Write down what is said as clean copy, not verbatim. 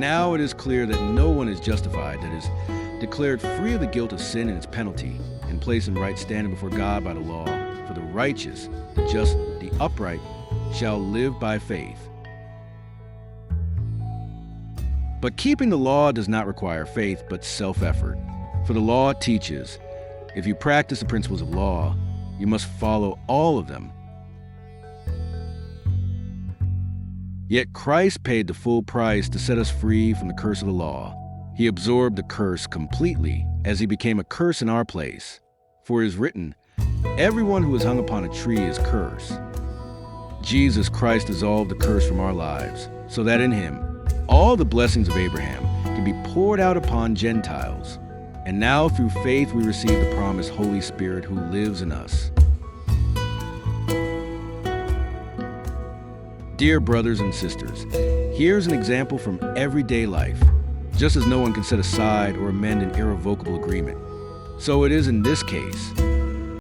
Now it is clear that no one is justified, that is, declared free of the guilt of sin and its penalty, and placed in right standing before God by the law. For the righteous, the just, the upright, shall live by faith. But keeping the law does not require faith, but self-effort. For the law teaches, if you practice the principles of law, you must follow all of them. Yet Christ paid the full price to set us free from the curse of the law. He absorbed the curse completely as he became a curse in our place. For it is written, everyone who is hung upon a tree is cursed. Jesus Christ dissolved the curse from our lives, so that in him all the blessings of Abraham can be poured out upon Gentiles. And now through faith we receive the promised Holy Spirit who lives in us. Dear brothers and sisters, here's an example from everyday life. Just as no one can set aside or amend an irrevocable agreement, so it is in this case.